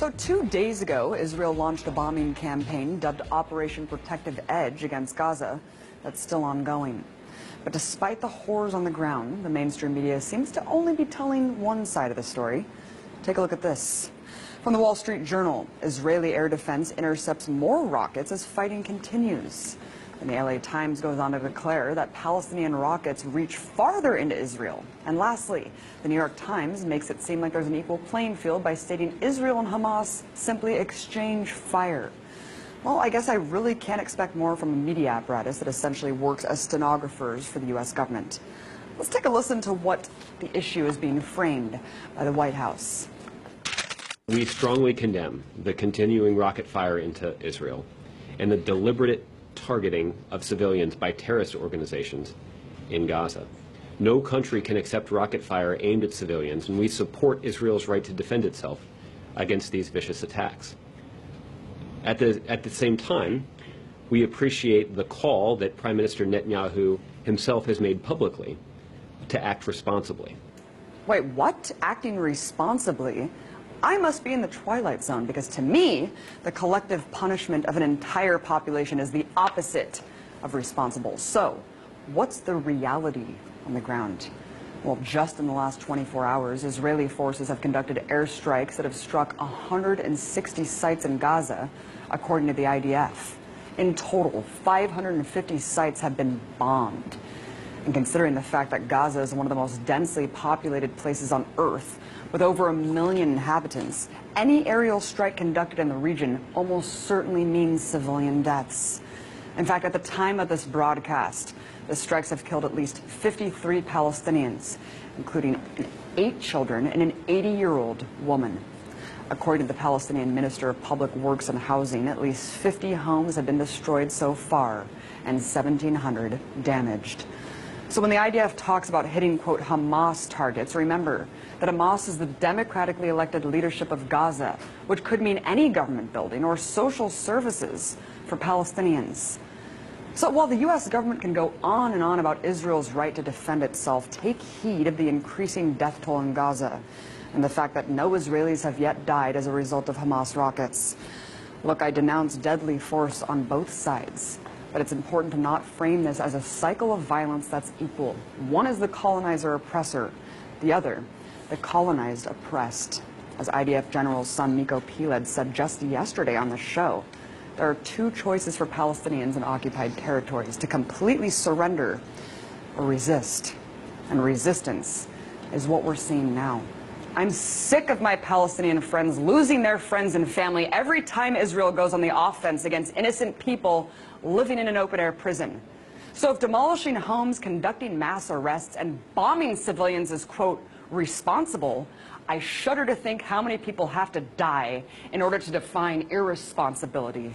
So 2 days ago, Israel launched a bombing campaign dubbed Operation Protective Edge against Gaza that's still ongoing. But despite the horrors on the ground, the mainstream media seems to only be telling one side of the story. Take a look at this. From the Wall Street Journal, Israeli air defense intercepts more rockets as fighting continues. And the LA Times goes on to declare that Palestinian rockets reach farther into Israel. And lastly, the New York Times makes it seem like there's an equal playing field by stating Israel and Hamas simply exchange fire. Well, I guess I really can't expect more from a media apparatus that essentially works as stenographers for the U.S. government. Let's take a listen to what the issue is being framed by the White House. We strongly condemn the continuing rocket fire into Israel and the deliberate targeting of civilians by terrorist organizations in Gaza. No country can accept rocket fire aimed at civilians, and we support Israel's right to defend itself against these vicious attacks. At the same time, we appreciate the call that Prime Minister Netanyahu himself has made publicly to act responsibly. Wait, what? Acting responsibly? I must be in the twilight zone, because to me, the collective punishment of an entire population is the opposite of responsible. So, what's the reality on the ground? Well, just in the last 24 hours, Israeli forces have conducted airstrikes that have struck 160 sites in Gaza, according to the IDF. In total, 550 sites have been bombed. And considering the fact that Gaza is one of the most densely populated places on Earth, with over 1 million inhabitants, any aerial strike conducted in the region almost certainly means civilian deaths. In fact, at the time of this broadcast, the strikes have killed at least 53 Palestinians, including 8 children and an 80-year-old woman. According to the Palestinian Minister of Public Works and Housing, at least 50 homes have been destroyed so far and 1,700 damaged. So when the IDF talks about hitting, quote, Hamas targets, remember that Hamas is the democratically elected leadership of Gaza, which could mean any government building or social services for Palestinians. So while the U.S. government can go on and on about Israel's right to defend itself, take heed of the increasing death toll in Gaza and the fact that no Israelis have yet died as a result of Hamas rockets. Look, I denounce deadly force on both sides. But it's important to not frame this as a cycle of violence that's equal. One is the colonizer-oppressor, the other, the colonized oppressed. As IDF General's son Miko Piled said just yesterday on the show, there are 2 choices for Palestinians in occupied territories: to completely surrender or resist. And resistance is what we're seeing now. I'm sick of my Palestinian friends losing their friends and family every time Israel goes on the offense against innocent people living in an open-air prison. So if demolishing homes, conducting mass arrests, and bombing civilians is, quote, responsible, I shudder to think how many people have to die in order to define irresponsibility.